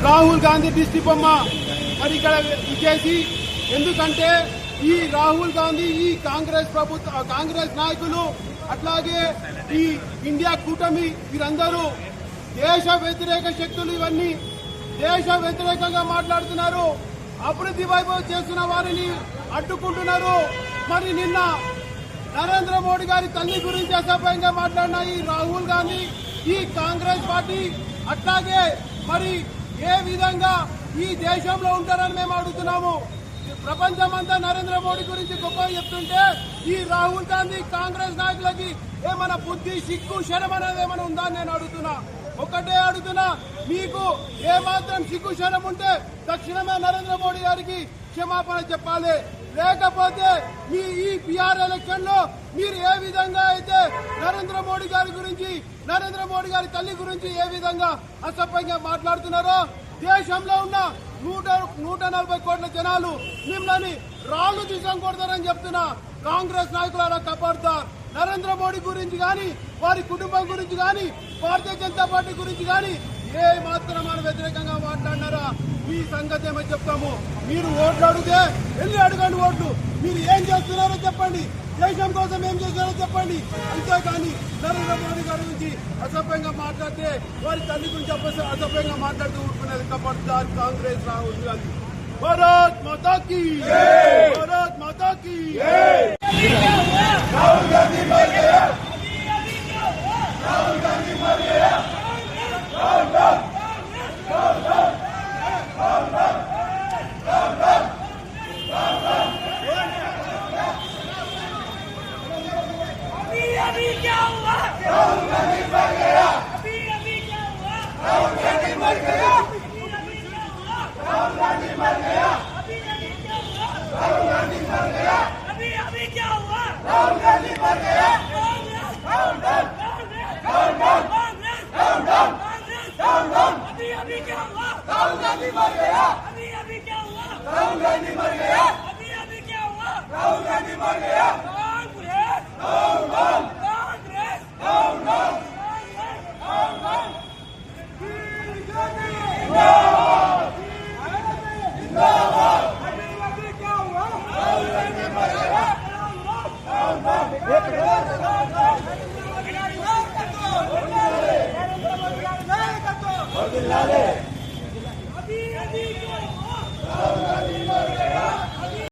రాహుల్ గాంధీ దిష్టి బొమ్మ మరి ఇక్కడ ఇచ్చేసి, ఎందుకంటే ఈ రాహుల్ గాంధీ ఈ కాంగ్రెస్ నాయకులు అట్లాగే ఈ ఇండియా కూటమి వీరందరూ దేశ వ్యతిరేక శక్తులు, ఇవన్నీ దేశ వ్యతిరేకంగా మాట్లాడుతున్నారు, అభివృద్ధి వైపు చేస్తున్న వారిని అడ్డుకుంటున్నారు. మరి నిన్న నరేంద్ర మోడీ గారి తల్లి గురించి అసభ్యంగా మాట్లాడిన ఈ రాహుల్ గాంధీ ఈ కాంగ్రెస్ పార్టీ అట్లాగే మరి ఏ విధంగా ఈ దేశంలో ఉంటారని మేము అడుగుతున్నాము. ప్రపంచమంతా నరేంద్ర మోడీ గురించి గొప్పగా చెప్తుంటే ఈ రాహుల్ గాంధీ కాంగ్రెస్ నాయకులకి ఏమైనా బుద్ధి, సిగ్గు, శరం అనేది ఏమైనా ఉందా అని నేను అడుగుతున్నా. ఒకటే అడుగుతున్నా, మీకు ఏమాత్రం సిగ్గు, శరం ఉంటే తక్షణమే నరేంద్ర మోడీ గారికి క్షమాపణ చెప్పాలి. లేకపోతే మీ ఈ పిఆర్ ఎలక్షన్ లో మీరు ఏ విధంగా అయితే నరేంద్ర మోడీ గారి గురించి, నరేంద్ర మోడీ గారి తల్లి గురించి ఏ విధంగా అసభ్యంగా మాట్లాడుతున్నారో దేశంలో ఉన్న 140 కోట్ల జనాలు మిమ్మల్ని రాళ్లు తీసుకొని కొడతారని చెప్తున్నా. కాంగ్రెస్ నాయకులు అలా కాపాడుతారు. నరేంద్ర మోడీ గురించి గాని, వారి కుటుంబం గురించి గాని, భారతీయ జనతా పార్టీ గురించి గాని ఏ మాత్రం మన వ్యతిరేకంగా మాట్లాడినారా మీ సంగతి ఏమో చెప్తాము. మీరు ఓట్లు అడిగితే వెళ్ళి అడగండి ఓట్లు. మీరు ఏం చేస్తున్నారో చెప్పండి, దేశం కోసం ఏం చేస్తున్నారో చెప్పండి. అంతేకాని నరేంద్ర మోడీ గారి గురించి అసభ్యంగా మాట్లాడితే, వారి తల్లి గురించి అసభ్యంగా మాట్లాడుతూ ఊరుకునేది కాపాడుతారు కాంగ్రెస్ రాహుల్ గాంధీ. భారత్ మాతా కీ, భారత్ మాతా కీ. రాహుల్ గాంధీ మర్ గయా, రాహుల్ గాంధీ మర్ గయా. अभी क्या हुआ? राहुल गांधी मर गया, अभी क्या हुआ? राहुल गांधी मर गया, राहुल गांधी मर गया, अभी क्या हुआ? राहुल गांधी मर गया, अभी क्या हुआ? राहुल गांधी मर गया. अभी क्या हुआ? राहुल गांधी मर गया, अभी क्या हुआ? राहुल गांधी मर गया, अभी क्या हुआ? राहुल गांधी मर गया. Congress, down down Congress, down down. अभी क्या हुआ? राहुल गांधी मर गया, डाउन डाउन.